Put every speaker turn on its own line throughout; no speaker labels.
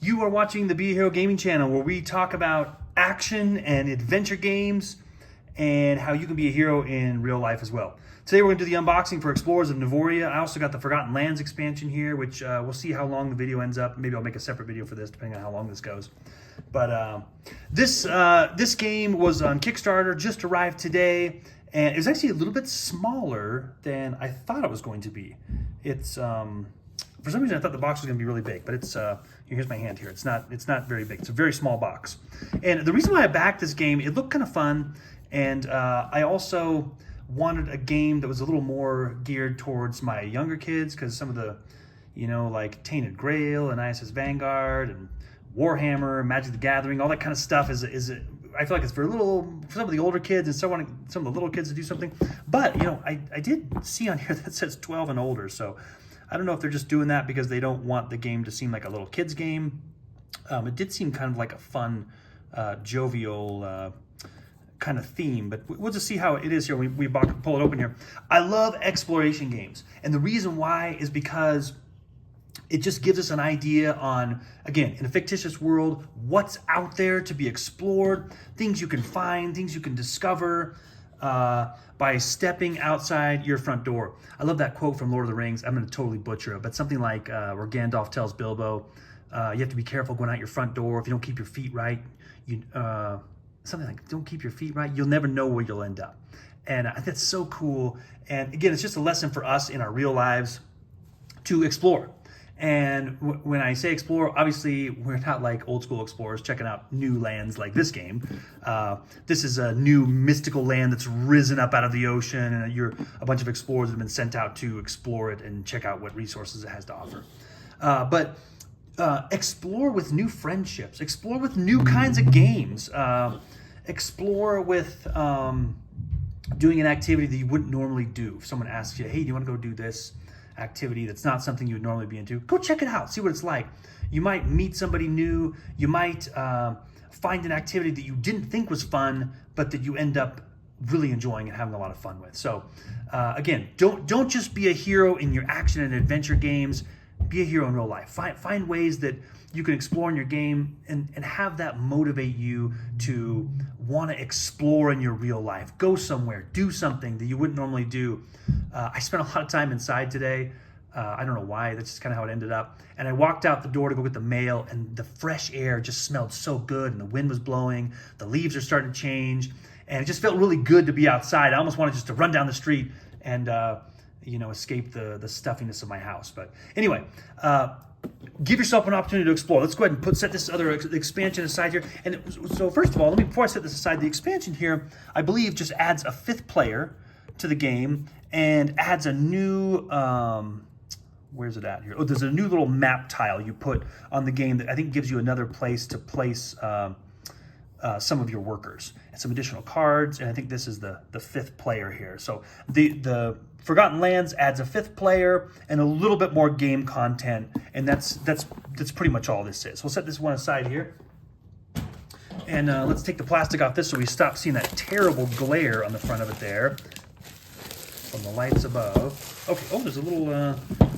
You are watching the Be a Hero Gaming channel, where we talk about action and adventure games and how you can be a hero in real life as well. Today we're going to do the unboxing for Explorers of Navoria. I also got the Forgotten Lands expansion here, which we'll see how long the video ends up. Maybe I'll make a separate video for this, depending on how long this goes. But this game was on Kickstarter, just arrived today, and it was actually a little bit smaller than I thought it was going to be. It's for some reason I thought the box was going to be really big, but it's here's my hand here. It's not very big. It's a very small box. And the reason why I backed this game, it looked kind of fun, and I also wanted a game that was a little more geared towards my younger kids, because some of the, like Tainted Grail and ISS Vanguard and Warhammer, Magic the Gathering, all that kind of stuff is I feel like it's for some of the older kids, and some of the little kids to do something. But I did see on here that says 12 and older, so I don't know if they're just doing that because they don't want the game to seem like a little kids game. It did seem kind of like a fun, jovial kind of theme, but we'll just see how it is here. We pull it open here. I love exploration games, and the reason why is because it just gives us an idea on, again, in a fictitious world, what's out there to be explored, things you can find, things you can discover by stepping outside your front door. I love that quote from Lord of the Rings. I'm going to totally butcher it, but something like where Gandalf tells Bilbo, you have to be careful going out your front door. If you don't keep your feet right, something like, don't keep your feet right, you'll never know where you'll end up. And that's so cool. And again, it's just a lesson for us in our real lives to explore. And when I say explore, obviously we're not like old school explorers checking out new lands like this game. This is a new mystical land that's risen up out of the ocean, and you're a bunch of explorers that have been sent out to explore it and check out what resources it has to offer. But explore with new friendships, explore with new kinds of games, explore with doing an activity that you wouldn't normally do. If someone asks you, hey, do you want to go do this activity that's not something you would normally be into, go check it out, see what it's like. You might meet somebody new, you might find an activity that you didn't think was fun, but that you end up really enjoying and having a lot of fun with. So again, don't just be a hero in your action and adventure games, be a hero in real life. Find ways that you can explore in your game and have that motivate you to want to explore in your real life. Go somewhere, do something that you wouldn't normally do. I spent a lot of time inside today. I don't know why, that's just kind of how it ended up. And I walked out the door to go get the mail, and the fresh air just smelled so good, and the wind was blowing, the leaves are starting to change, and it just felt really good to be outside. I almost wanted just to run down the street and escape the stuffiness of my house. But anyway, give yourself an opportunity to explore. Let's go ahead and set this other expansion aside here. And so first of all, before I set this aside, the expansion here, I believe, just adds a 5th player to the game and adds a new, where's it at here? Oh, there's a new little map tile you put on the game that I think gives you another place to place some of your workers, and some additional cards. And I think this is the 5th player here. So the Forgotten Lands adds a 5th player and a little bit more game content, and that's pretty much all this is. We'll set this one aside here, and let's take the plastic off this so we stop seeing that terrible glare on the front of it there from the lights above. Okay. Oh, there's a little.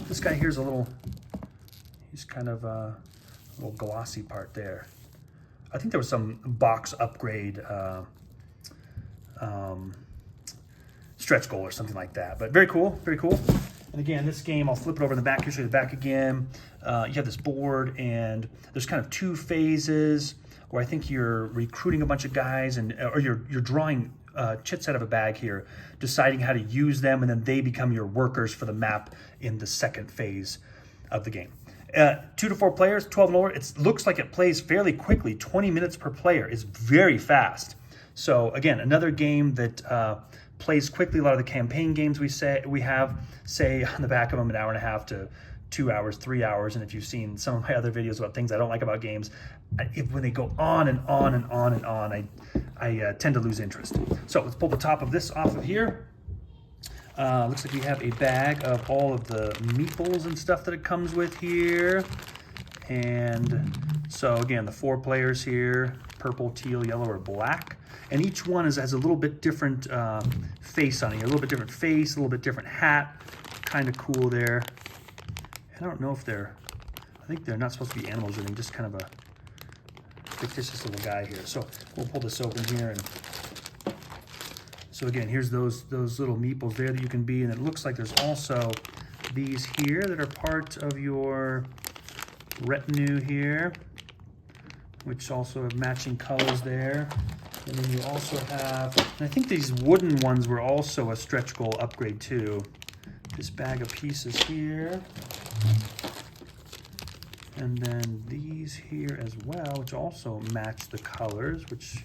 This guy here's a little. He's kind of a little glossy part there. I think there was some box upgrade stretch goal or something like that. But very cool, very cool. And again, this game, I'll flip it over in the back here, show you the back again. You have this board, and there's kind of 2 phases where I think you're recruiting a bunch of guys, or you're drawing chits out of a bag here, deciding how to use them, and then they become your workers for the map in the 2nd phase of the game. 2 to 4 players, 12 and older. It looks like it plays fairly quickly. 20 minutes per player is very fast. So again, another game that plays quickly. A lot of the campaign games we have say on the back of them 1.5 to 2 hours, 3 hours. And if you've seen some of my other videos about things I don't like about games, when they go on and on and on and on, I tend to lose interest. So let's pull the top of this off of here. Looks like we have a bag of all of the meeples and stuff that it comes with here. And so again, the 4 players here, purple, teal, yellow, or black. And each one has a little bit different face on it. A little bit different face, a little bit different hat. Kind of cool there. I don't know if they're I think they're not supposed to be animals or anything, just kind of a fictitious little guy here. So we'll pull this open here, and so again, here's those little meeples there that you can be, and it looks like there's also these here that are part of your retinue here, which also have matching colors there. And then you also have, and I think these wooden ones were also a stretch goal upgrade too. This bag of pieces here. And then these here as well, which also match the colors, which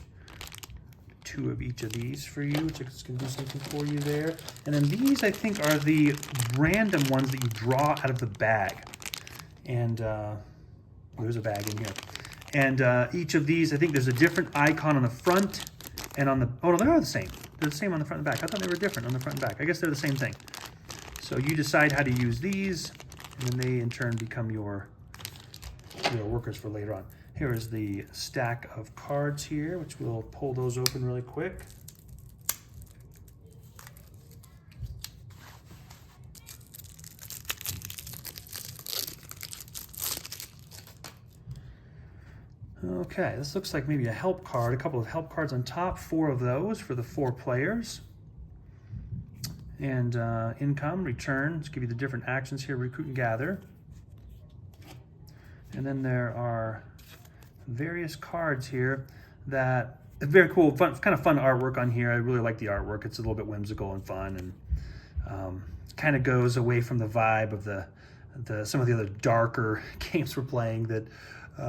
2 of each of these for you, which is going to do something for you there. And then these, I think, are the random ones that you draw out of the bag. And there's a bag in here. And each of these, I think there's a different icon on the front and on the, oh no, they are the same. They're the same on the front and back. I thought they were different on the front and back. I guess they're the same thing. So you decide how to use these, and then they in turn become your workers for later on. Here is the stack of cards here, which we'll pull those open really quick. Okay, this looks like maybe a help card, a couple of help cards on top, 4 of those for the 4 players. And income, return, let's give you the different actions here, recruit and gather. And then there are various cards here that, very cool, fun, kind of fun artwork on here. I really like the artwork. It's a little bit whimsical and fun, and kind of goes away from the vibe of some of the other darker games we're playing that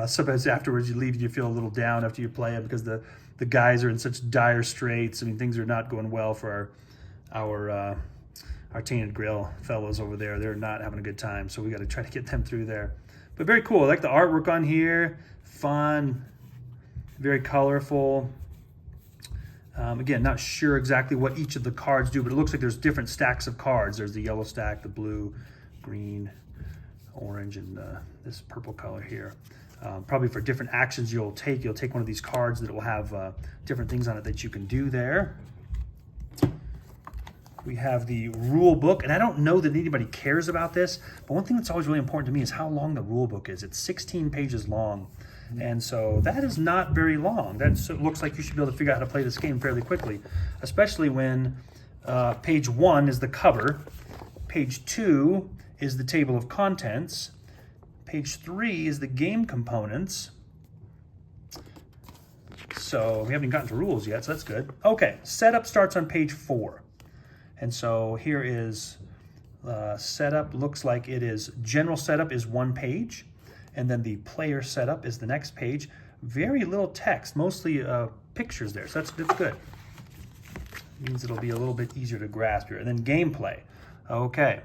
sometimes afterwards you leave and you feel a little down after you play them because the guys are in such dire straits. I mean, things are not going well for our Tainted Grill fellows over there. They're not having a good time, so we got to try to get them through there. But very cool. I like the artwork on here. Fun, very colorful. Again, not sure exactly what each of the cards do, but it looks like there's different stacks of cards. There's the yellow stack, the blue, green, orange, and this purple color here. Probably for different actions you'll take one of these cards that will have different things on it that you can do there. We have the rule book, and I don't know that anybody cares about this, but one thing that's always really important to me is how long the rule book is. It's 16 pages long, and so that is not very long. That looks like you should be able to figure out how to play this game fairly quickly, especially when page 1 is the cover, page 2 is the table of contents, page 3 is the game components. So we haven't gotten to rules yet, so that's good. Okay, setup starts on page 4. And so here is setup, looks like it is, general setup is 1 page, and then the player setup is the next page. Very little text, mostly pictures there, so that's good. Means it'll be a little bit easier to grasp here. And then gameplay. Okay.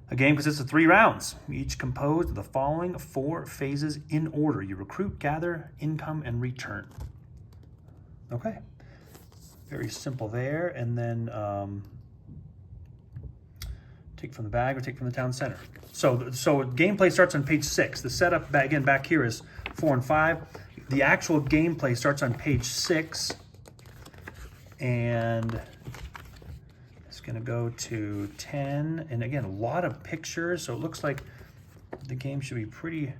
A game consists of 3 rounds, each composed of the following 4 phases in order. You recruit, gather, income, and return. Okay. Very simple there, and then take from the bag or take from the town center. So gameplay starts on page 6. The setup back here is 4 and 5. The actual gameplay starts on page 6, and it's going to go to 10. And again, a lot of pictures, so it looks like the game should be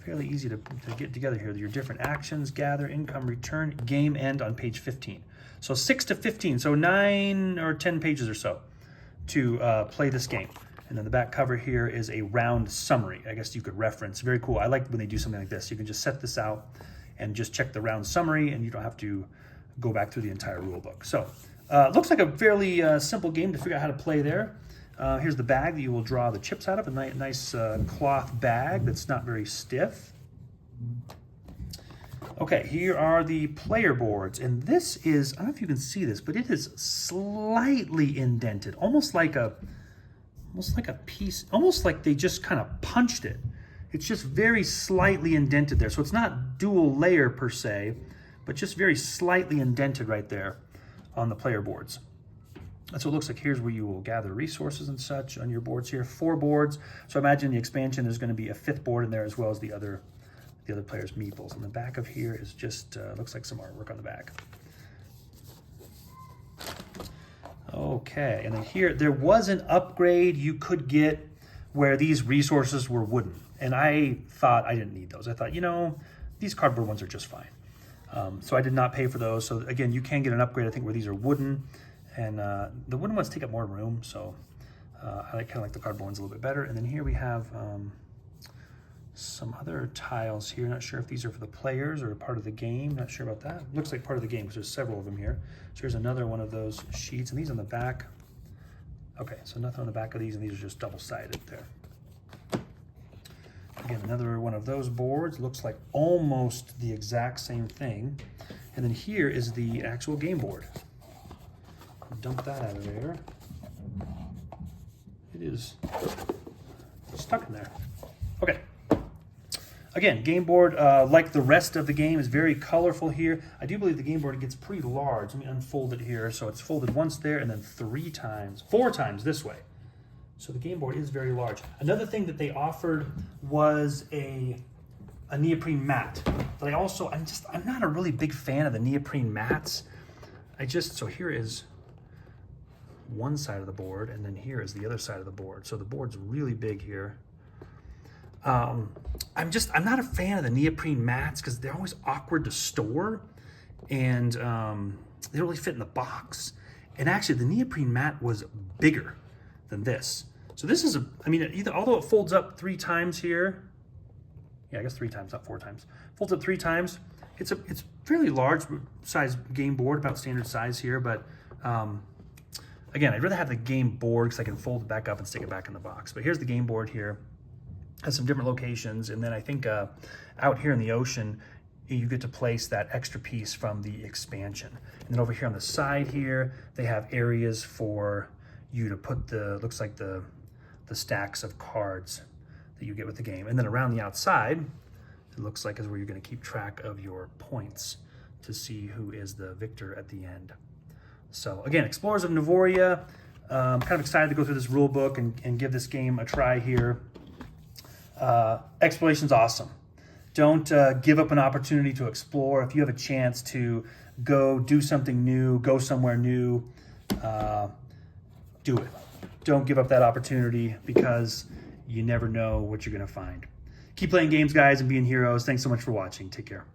fairly easy to get together here. Your different actions, gather, income, return, game end on page 15. So 6 to 15, so 9 or 10 pages or so to play this game. And then the back cover here is a round summary. I guess you could reference. Very cool. I like when they do something like this. You can just set this out and just check the round summary, and you don't have to go back through the entire rule book. So looks like a fairly simple game to figure out how to play there. Here's the bag that you will draw the chips out of, a nice cloth bag that's not very stiff. Okay, here are the player boards, and this is, I don't know if you can see this, but it is slightly indented, almost like a piece, almost like they just kind of punched it. It's just very slightly indented there, so it's not dual layer per se, but just very slightly indented right there on the player boards. That's what it looks like. Here's where you will gather resources and such on your boards here. 4 boards, so imagine the expansion, there's going to be a 5th board in there as well as the other players' meeples. And the back of here is just, looks like some artwork on the back. Okay, and then here, there was an upgrade you could get where these resources were wooden. And I thought I didn't need those. I thought, you know, these cardboard ones are just fine. So I did not pay for those. So again, you can get an upgrade, I think, where these are wooden. And the wooden ones take up more room. So I kind of like the cardboard ones a little bit better. And then here we have some other tiles here. Not sure if these are for the players or part of the game. Not sure about that. Looks like part of the game because there's several of them here. So here's another one of those sheets. And these on the back. Okay, so nothing on the back of these, and these are just double-sided there. Again, another one of those boards. Looks like almost the exact same thing. And then here is the actual game board. Dump that out of there. It is stuck in there. Okay. Again, game board, like the rest of the game, is very colorful here. I do believe the game board gets pretty large. Let me unfold it here. So it's folded once there and then 4 times this way. So the game board is very large. Another thing that they offered was a neoprene mat. But I'm not a really big fan of the neoprene mats. So here is one side of the board, and then here is the other side of the board. So the board's really big here. I'm not a fan of the neoprene mats because they're always awkward to store, and they don't really fit in the box. And actually, the neoprene mat was bigger than this. So this is although it folds up 3 times here, yeah, I guess 3 times, not 4 times. Folds up 3 times. It's fairly large size game board, about standard size here, but again, I'd rather have the game board because I can fold it back up and stick it back in the box. But here's the game board here. Has some different locations, and then I think out here in the ocean, you get to place that extra piece from the expansion. And then over here on the side here, they have areas for you to put looks like the stacks of cards that you get with the game. And then around the outside, it looks like is where you're going to keep track of your points to see who is the victor at the end. So again, Explorers of Navoria, kind of excited to go through this rule book and give this game a try here. Exploration's awesome. Don't give up an opportunity to explore. If you have a chance to go do something new, go somewhere new, do it. Don't give up that opportunity because you never know what you're going to find. Keep playing games, guys, and being heroes. Thanks so much for watching. Take care.